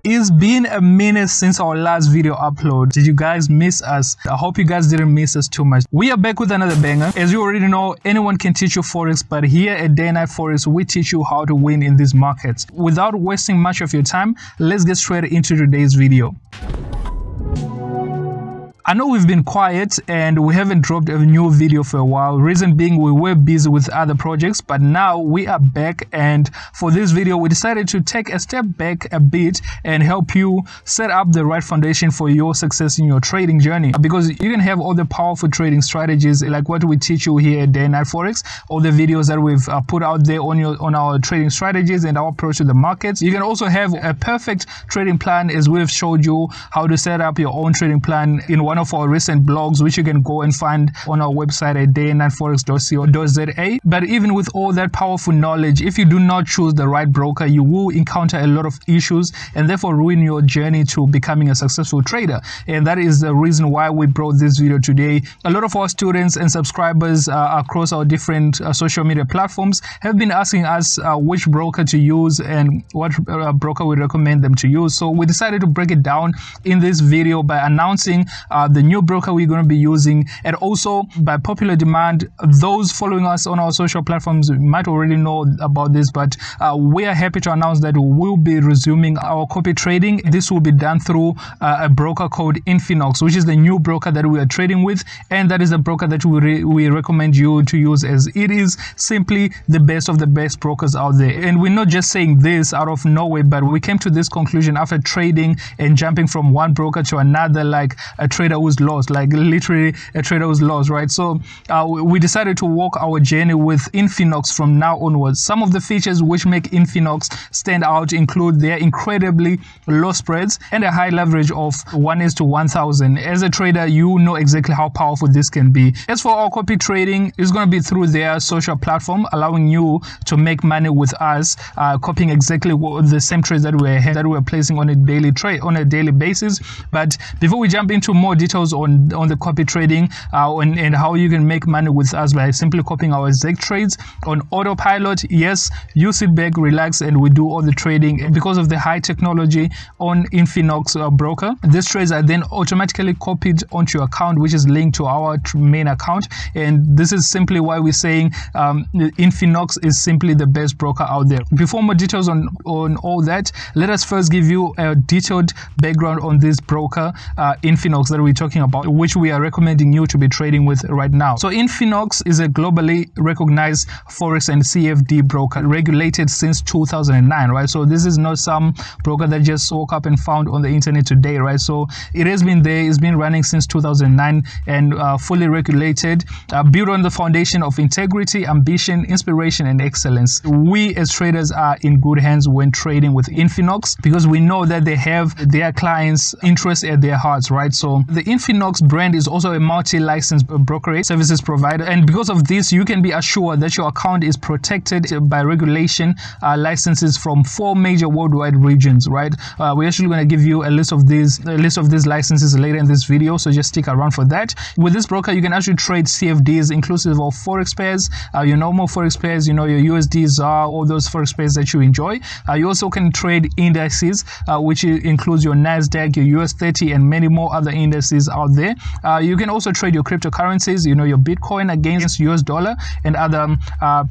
It's been a minute since our last video upload. Did you guys miss us? I hope you guys didn't miss us too much. We are back with another banger. As you already know, anyone can teach you Forex, but here at Day Night Forex, we teach you how to win in these markets. Without wasting much of your time, let's get straight into today's video. I know we've been quiet and we haven't dropped a new video for a while. Reason being, we were busy with other projects, but now we are back, and for this video we decided to take a step back a bit and help you set up the right foundation for your success in your trading journey, because you can have all the powerful trading strategies like what we teach you here at Day Night Forex, all the videos that we've put out there on our trading strategies and our approach to the markets. You can also have a perfect trading plan, as we've showed you how to set up your own trading plan in one of our recent blogs, which you can go and find on our website at daynightforex.co.za. But even with all that powerful knowledge, if you do not choose the right broker, you will encounter a lot of issues and therefore ruin your journey to becoming a successful trader. And that is the reason why we brought this video today. A lot of our students and subscribers across our different social media platforms have been asking us which broker to use and what broker we recommend them to use. So we decided to break it down in this video by announcing the new broker we're going to be using, and also by popular demand, those following us on our social platforms might already know about this, but we are happy to announce that we will be resuming our copy trading. This will be done through a broker called Infinox, which is the new broker that we are trading with, and that is the broker that we recommend you to use, as it is simply the best of the best brokers out there. And we're not just saying this out of nowhere, but we came to this conclusion after trading and jumping from one broker to another like a trader who's lost, like literally a trader who's lost, right? So we decided to walk our journey with Infinox from now onwards. Some of the features which make Infinox stand out include their incredibly low spreads and a high leverage of 1:1000. As a trader, you know exactly how powerful this can be. As for our copy trading, it's going to be through their social platform, allowing you to make money with us, copying exactly the same trades that we're placing on a daily basis. But before we jump into more details on the copy trading and how you can make money with us by simply copying our exact trades on autopilot, yes, you sit back, relax, and we do all the trading. And because of the high technology on Infinox broker, these trades are then automatically copied onto your account, which is linked to our main account. And this is simply why we're saying Infinox is simply the best broker out there. Before more details on all that, let us first give you a detailed background on this broker, Infinox, that we're talking about, which we are recommending you to be trading with right now. So Infinox is a globally recognized Forex and CFD broker, regulated since 2009, right? So this is not some broker that just woke up and found on the internet today, right? So it has been there, it's been running since 2009 and fully regulated, built on the foundation of integrity, ambition, inspiration, and excellence. We as traders are in good hands when trading with Infinox, because we know that they have their clients' interests at their hearts, right? So the Infinox brand is also a multi-licensed brokerage services provider, and because of this, you can be assured that your account is protected by regulation licenses from 4 major worldwide regions, right? We're actually going to give you a list of these licenses later in this video, so just stick around for that. With this broker, you can actually trade CFDs inclusive of forex pairs, your normal forex pairs, you know, your USDs, all those forex pairs that you enjoy. You also can trade indices, which includes your nasdaq, your US 30, and many more other indices out there. You can also trade your cryptocurrencies, you know, your Bitcoin against US dollar and other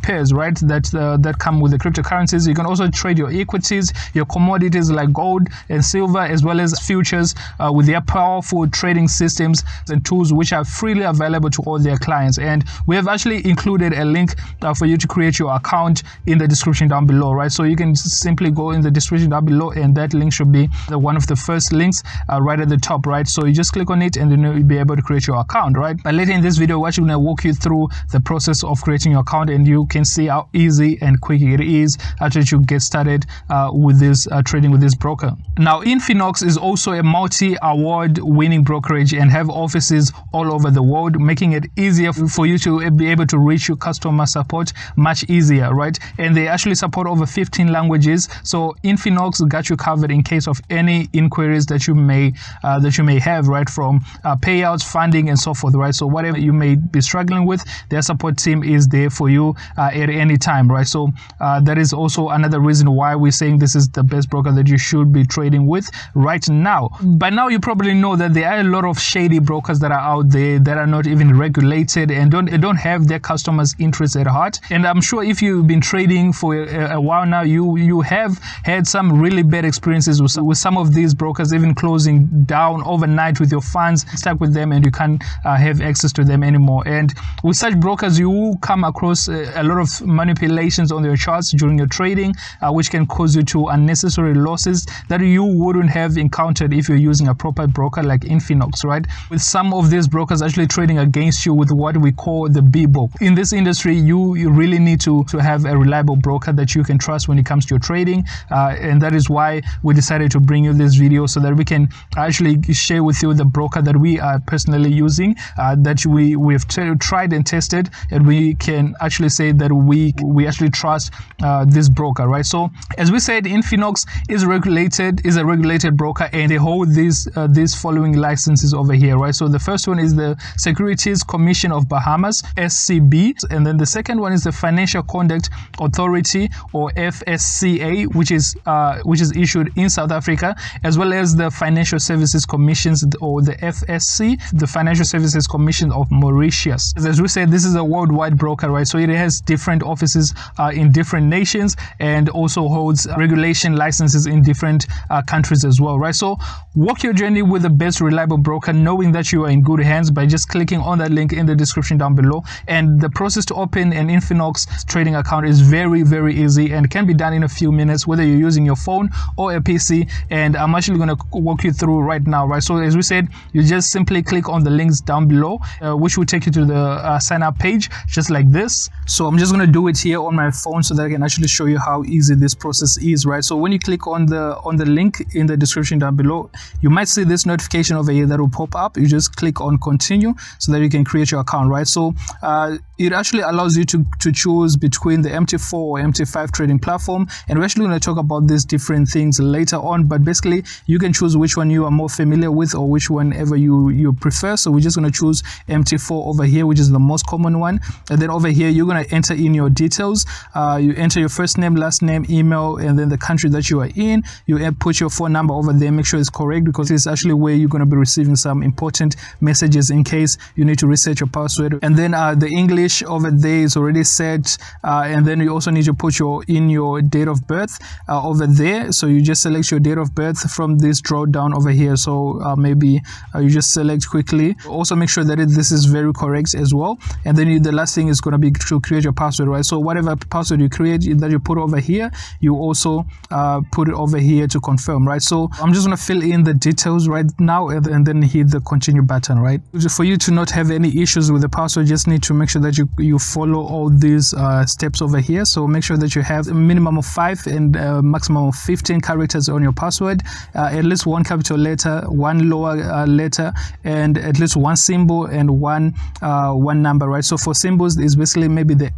pairs, right, that come with the cryptocurrencies. You can also trade your equities, your commodities like gold and silver, as well as futures with their powerful trading systems and tools which are freely available to all their clients. And we have actually included a link for you to create your account in the description down below, right? So you can simply go in the description down below, and that link should be one of the first links right at the top, right? So you just click on it and then you'll be able to create your account, right? But later in this video, we're actually going to walk you through the process of creating your account, and you can see how easy and quick it is after you get started with this trading with this broker. Now, Infinox is also a multi-award winning brokerage and have offices all over the world, making it easier for you to be able to reach your customer support much easier, right? And they actually support over 15 languages, so Infinox got you covered in case of any inquiries that you may have, right, from payouts, funding, and so forth, right? So whatever you may be struggling with, their support team is there for you at any time, right? So that is also another reason why we're saying this is the best broker that you should be trading with right now. By now, you probably know that there are a lot of shady brokers that are out there that are not even regulated and don't have their customers' interests at heart. And I'm sure if you've been trading for a while now, you have had some really bad experiences with some of these brokers, even closing down overnight with your funds stuck with them, and you can't have access to them anymore. And with such brokers, you will come across a lot of manipulations on your charts during your trading, which can cause you to unnecessary losses that you wouldn't have encountered if you're using a proper broker like Infinox, right? With some of these brokers actually trading against you with what we call the B-book. In this industry, you really need to have a reliable broker that you can trust when it comes to your trading, and that is why we decided to bring you this video so that we can actually share with you the broker that we are personally using, that we've tried and tested, and we can actually say that we actually trust this broker, right? So as we said, Infinox is a regulated broker, and they hold these following licenses over here, right? So the first one is the Securities Commission of Bahamas, SCB, and then the second one is the Financial Conduct Authority, or FSCA, which is issued in South Africa, as well as the Financial Services Commissions, or the FSC, the Financial Services Commission of Mauritius. As we said, this is a worldwide broker, right? So it has different offices in different nations, and also holds regulation licenses in different countries as well, right? So walk your journey with the best reliable broker, knowing that you are in good hands by just clicking on that link in the description down below. And the process to open an Infinox trading account is very, very easy and can be done in a few minutes, whether you're using your phone or a PC. And I'm actually going to walk you through right now, right? So as we said, you just simply click on the links down below, which will take you to the sign up page, just like this. So I'm just going to do it here on my phone so that I can actually show you how easy this process is, right? So when you click on the link in the description down below, you might see this notification over here that will pop up. You just click on continue so that you can create your account, right? So it actually allows you to choose between the MT4 or MT5 trading platform, and we're actually going to talk about these different things later on, but basically you can choose which one you are more familiar with, or which one ever you prefer. So we're just going to choose MT4 over here, which is the most common one. And then over here, you're going to enter in your details. You enter your first name, last name, email, and then the country that you are in. You put your phone number over there, make sure it's correct, because it's actually where you're going to be receiving some important messages in case you need to reset your password. And then the English over there is already set, and then you also need to put in your date of birth over there. So you just select your date of birth from this draw down over here. So maybe you just select quickly. Also make sure that this is very correct as well. And then the last thing is going to be to create your password, right? So whatever password you create that you put over here, you also put it over here to confirm, right? So I'm just going to fill in the details right now, and then hit the continue button, right? For you to not have any issues with the password, just need to make sure that you follow all these steps over here. So make sure that you have a minimum of 5 and maximum of 15 characters on your password, at least one capital letter, one lower letter, and at least one symbol and one number, right? So for symbols, it's basically maybe the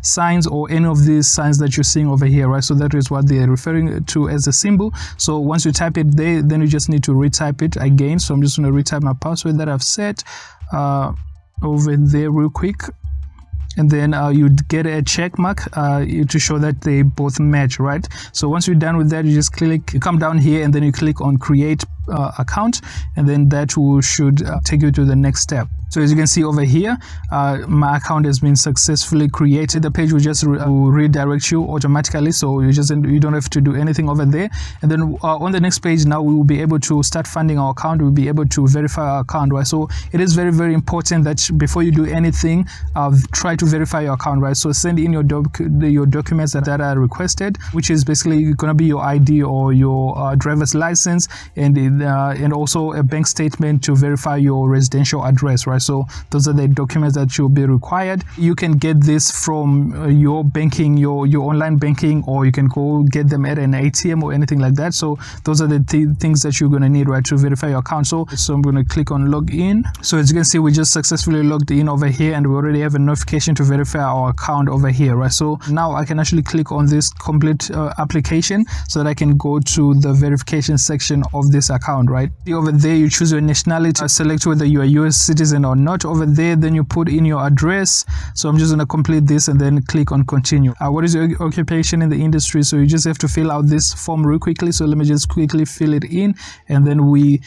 signs or any of these signs that you're seeing over here, right? So that is what they're referring to as a symbol. So once you type it there, then you just need to retype it again. So I'm just going to retype my password that I've set over there real quick. And then you'd get a check mark to show that they both match, right? So once you're done with that, you just you come down here, and then you click on create account, and then that should take you to the next step. So as you can see over here, my account has been successfully created. The page will just redirect you automatically, so you don't have to do anything over there. And then on the next page, now we will be able to start funding our account. We'll be able to verify our account, right? So it is very, very important that before you do anything, try to verify your account, right? So send in your documents that are requested, which is basically going to be your ID or your driver's license, and also a bank statement to verify your residential address, right? So those are the documents that will be required. You can get this from your banking, your online banking, or you can go get them at an ATM or anything like that. So those are the things that you're going to need, right, to verify your account. So I'm going to click on login. So as you can see, we just successfully logged in over here, and we already have a notification to verify our account over here, right? So now I can actually click on this complete application so that I can go to the verification section of this account, right? Over there, you choose your nationality, select whether you are a US citizen or not. Over there, then you put in your address. So I'm just going to complete this and then click on continue. What is your occupation in the industry? So you just have to fill out this form real quickly. So let me just quickly fill it in, and then we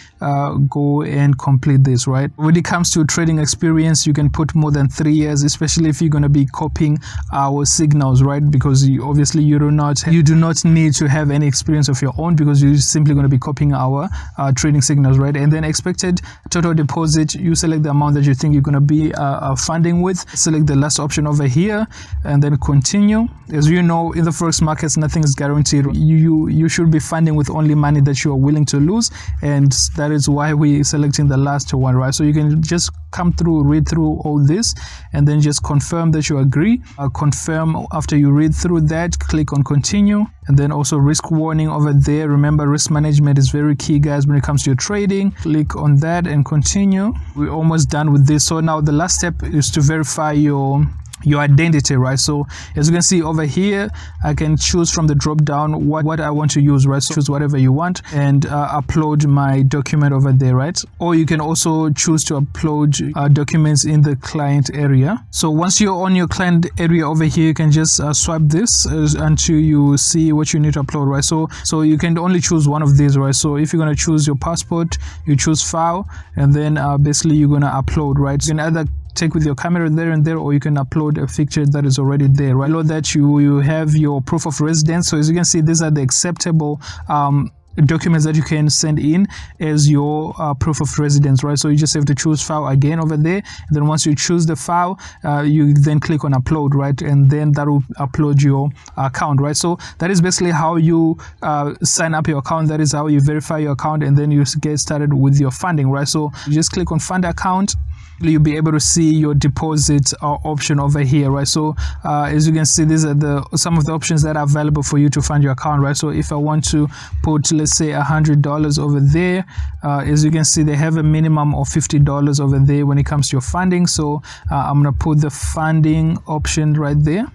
go and complete this, right? When it comes to trading experience, you can put more than 3 years, especially if you're going to be copying our signals, right? Because obviously you do not need to have any experience of your own, because you're simply going to be copying our trading signals, right? And then expected total deposit, you select the amount that you think you're going to be funding with. Select the last option over here and then continue. As you know, in the forex markets, nothing is guaranteed. You should be funding with only money that you are willing to lose, and that is why we're selecting the last one, right? So you can just come through, read through all this, and then just confirm that you agree. Confirm after you read through that, click on continue, and then also risk warning over there. Remember, risk management is very key, guys, when it comes to your trading. Click on that and continue. We're almost done with this. So now the last step is to verify your identity, right? So as you can see over here, I can choose from the drop down what I want to use, right? So choose whatever you want and upload my document over there, right? Or you can also choose to upload documents in the client area. So once you're on your client area over here, you can just swipe this until you see what you need to upload, right? So you can only choose one of these, right? So if you're going to choose your passport, you choose file, and then basically you're going to upload, right? You can either take with your camera there and there, or you can upload a picture that is already there, right? Below that, you have your proof of residence. So as you can see, these are the acceptable documents that you can send in as your proof of residence, right? So you just have to choose file again over there, and then once you choose the file, you then click on upload, right? And then that will upload your account, right? So that is basically how you sign up your account. That is how you verify your account, and then you get started with your funding, right? So you just click on fund account. You'll be able to see your deposit option over here, right? So as you can see, these are some of the options that are available for you to fund your account, right? So if I want to put, let's say, $100 over there, as you can see, they have a minimum of $50 over there when it comes to your funding. So I'm gonna put the funding option right there.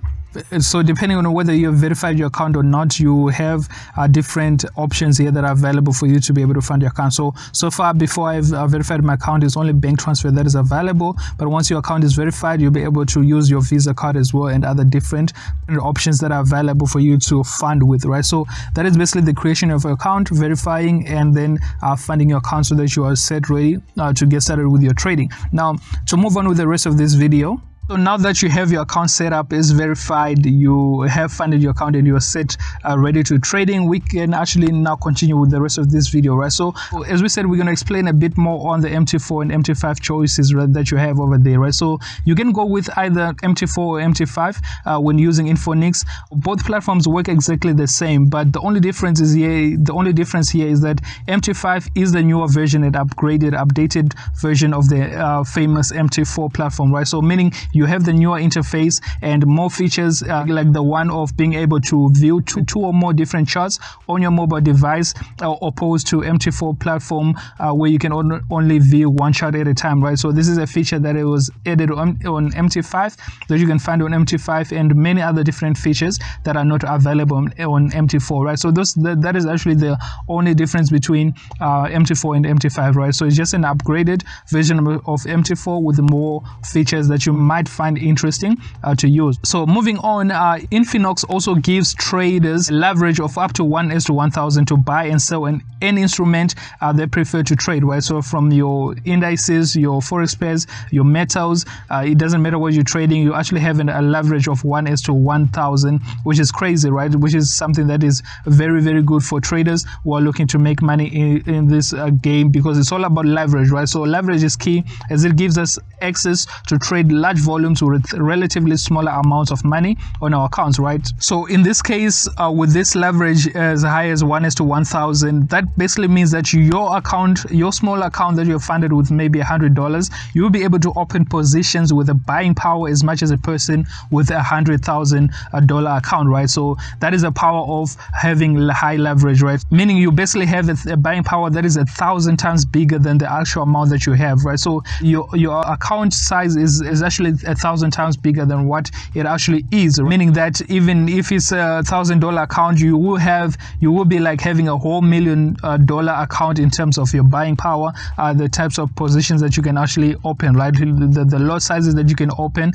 So depending on whether you have verified your account or not, you have different options here that are available for you to be able to fund your account. So far, before I've verified my account, it's only bank transfer that is available. But once your account is verified, you'll be able to use your Visa card as well, and other different options that are available for you to fund with, right? So that is basically the creation of your account, verifying, and then funding your account so that you are set ready to get started with your trading. Now, to move on with the rest of this video. So now that you have your account set up, is verified, you have funded your account, and you are set ready to trading, we can actually now continue with the rest of this video, right? So as we said, we're going to explain a bit more on the MT4 and MT5 choices, right, that you have over there, right? So you can go with either MT4 or MT5 when using Infinox. Both platforms work exactly the same, but the only difference here is that MT5 is the newer version, an updated version of the famous MT4 platform, right? So meaning you have the newer interface and more features like the one of being able to view two or more different charts on your mobile device, opposed to MT4 platform where you can only view one chart at a time, right? So this is a feature that it was added on MT5 that you can find on MT5, and many other different features that are not available on MT4, right? So that is actually the only difference between MT4 and MT5, right? So it's just an upgraded version of MT4 with more features that you might find interesting to use. So moving on, Infinox also gives traders leverage of up to 1:1000 to buy and sell any instrument they prefer to trade, right? So from your indices, your forex pairs, your metals, it doesn't matter what you're trading, you actually have a leverage of 1:1000, which is crazy, right? Which is something that is very, very good for traders who are looking to make money in this game, because it's all about leverage, right? So leverage is key, as it gives us access to trade large volumes with relatively smaller amounts of money on our accounts, right? So in this case, with this leverage as high as 1:1000, that basically means that your account, your small account that you're funded with maybe $100, you will be able to open positions with a buying power as much as a person with $100,000 account, right? So that is the power of having high leverage, right? Meaning you basically have a buying power that is 1,000 times bigger than the actual amount that you have, right? So your account size is actually 1,000 times bigger than what it actually is, meaning that even if it's a $1,000 account, you will be like having a whole $1 million account in terms of your buying power, the types of positions that you can actually open, right? The lot sizes that you can open.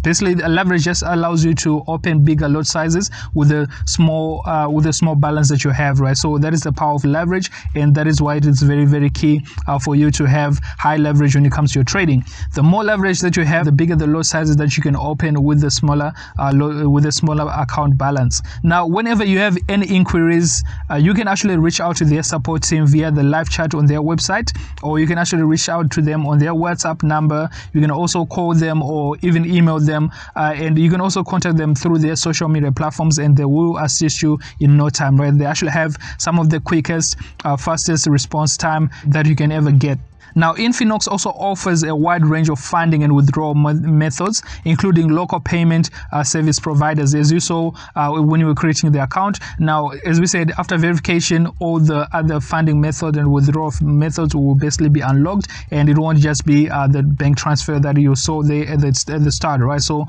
Basically, leverage just allows you to open bigger lot sizes with a small balance that you have, right? So that is the power of leverage, and that is why it is very, very key for you to have high leverage when it comes to your trading. The more leverage that you have, the bigger the lot sizes that you can open with the smaller account balance. Now, whenever you have any inquiries, you can actually reach out to their support team via the live chat on their website, or you can actually reach out to them on their WhatsApp number. You can also call them or even email them, and you can also contact them through their social media platforms, and they will assist you in no time, right? They actually have some of the quickest, fastest response time that you can ever get. Now, Infinox also offers a wide range of funding and withdrawal methods, including local payment service providers, as you saw when you were creating the account. Now, as we said, after verification, all the other funding methods and withdrawal methods will basically be unlocked, and it won't just be the bank transfer that you saw there at the start, right? So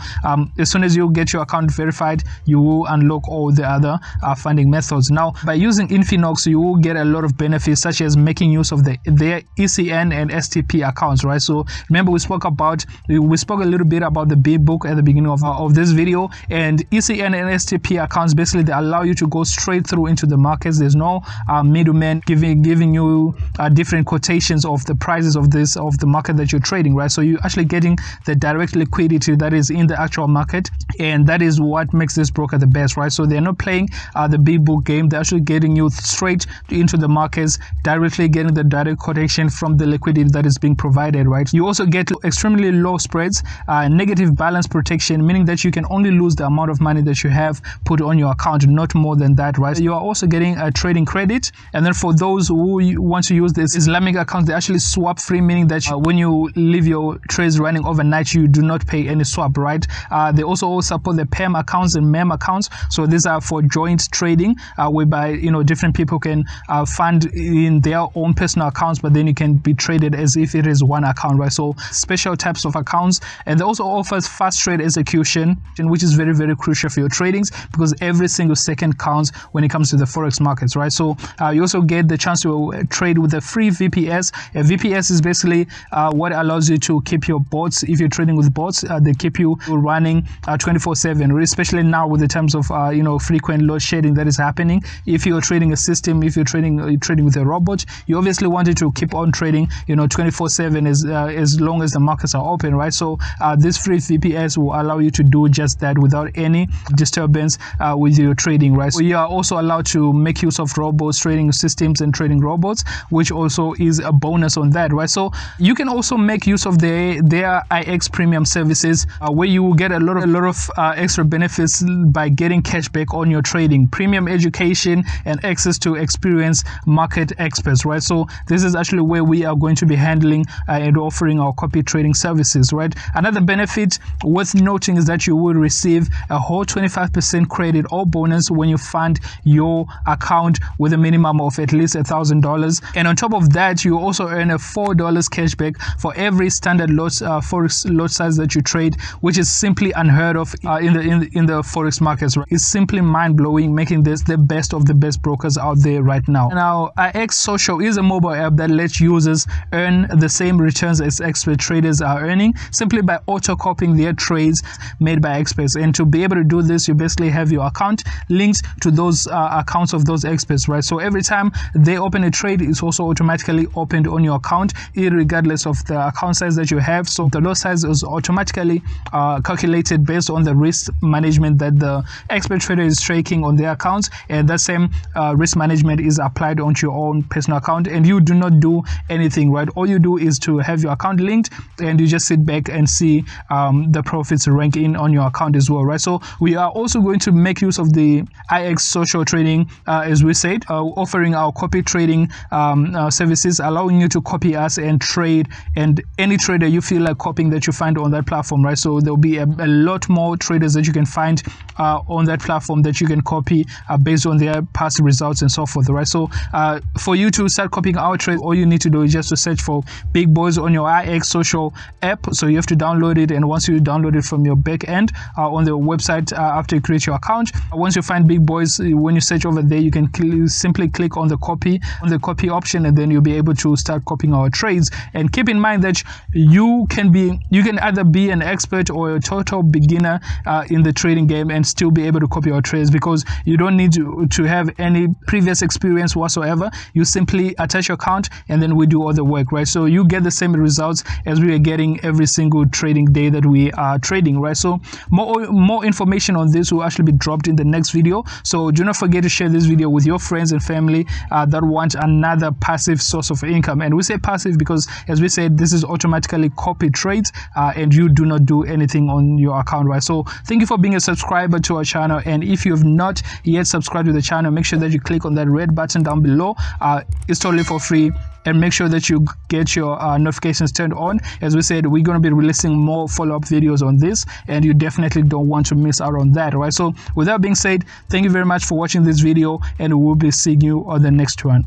as soon as you get your account verified, you will unlock all the other funding methods. Now, by using Infinox, you will get a lot of benefits, such as making use of their ECN and STP accounts, right? So remember, we spoke a little bit about the big book at the beginning of this video, and ECN and STP accounts, basically they allow you to go straight through into the markets. There's no middleman giving you different quotations of the prices of the market that you're trading, right? So you're actually getting the direct liquidity that is in the actual market, and that is what makes this broker the best, right? So they're not playing the big book game. They're actually getting you straight into the markets, directly getting the direct quotation from the liquidity that is being provided, right? You also get extremely low spreads, negative balance protection, meaning that you can only lose the amount of money that you have put on your account, not more than that, right? You are also getting a trading credit, and then for those who want to use this Islamic account, they actually swap free, meaning that when you leave your trades running overnight, you do not pay any swap, right? They also support the PEM accounts and MEM accounts, so these are for joint trading, whereby different people can fund in their own personal accounts, but then you can be traded as if it is one account, right? So special types of accounts. And they also offers fast trade execution, which is very, very crucial for your tradings, because every single second counts when it comes to the forex markets, right? So you also get the chance to trade with a free VPS. A VPS is basically what allows you to keep your bots. If you're trading with bots, they keep you running 24/7, especially now with the terms of frequent load shedding that is happening. If you're trading a system, if you're trading with a robot, you obviously want it to keep on trading 24/7 as long as the markets are open, right? So this free VPS will allow you to do just that without any disturbance with your trading, right? So you are also allowed to make use of robots, trading systems and trading robots, which also is a bonus on that, right? So you can also make use of their IX premium services, where you will get a lot of extra benefits by getting cash back on your trading, premium education, and access to experienced market experts, right? So this is actually where we are going to be handling and offering our copy trading services, right? Another benefit worth noting is that you will receive a whole 25% credit or bonus when you fund your account with a minimum of at least $1,000, and on top of that, you also earn a $4 cashback for every standard forex lot size that you trade, which is simply unheard of in the forex markets, right? It's simply mind-blowing, making this the best of the best brokers out there right now. Now, IX Social is a mobile app that lets users earn the same returns as expert traders are earning, simply by auto-copying their trades made by experts. And to be able to do this, you basically have your account linked to those accounts of those experts, right? So every time they open a trade, it's also automatically opened on your account, regardless of the account size that you have. So the lot size is automatically calculated based on the risk management that the expert trader is taking on their accounts, and that same risk management is applied onto your own personal account, and you do not do anything anything, right? All you do is to have your account linked, and you just sit back and see the profits rank in on your account as well, right? So we are also going to make use of the IX social trading, as we said, offering our copy trading services, allowing you to copy us and trade, and any trader you feel like copying that you find on that platform, right? So there'll be a lot more traders that you can find on that platform that you can copy based on their past results and so forth, right? So for you to start copying our trade, all you need to do is just to search for Big Boys on your IX social app. So you have to download it, and once you download it from your back end on the website after you create your account, once you find Big Boys, when you search over there, you can simply click on the copy option, and then you'll be able to start copying our trades. And keep in mind that you can either be an expert or a total beginner in the trading game and still be able to copy our trades, because you don't need to have any previous experience whatsoever. You simply attach your account, and then we do all the work, right? So you get the same results as we are getting every single trading day that we are trading, right? So more information on this will actually be dropped in the next video. So do not forget to share this video with your friends and family that want another passive source of income. And we say passive because, as we said, this is automatically copy trades, and you do not do anything on your account, right? So thank you for being a subscriber to our channel, and if you have not yet subscribed to the channel, make sure that you click on that red button down below. It's totally for free, and make sure that you get your notifications turned on. As we said, we're going to be releasing more follow-up videos on this, and you definitely don't want to miss out on that, right? So with that being said, thank you very much for watching this video, and we'll be seeing you on the next one.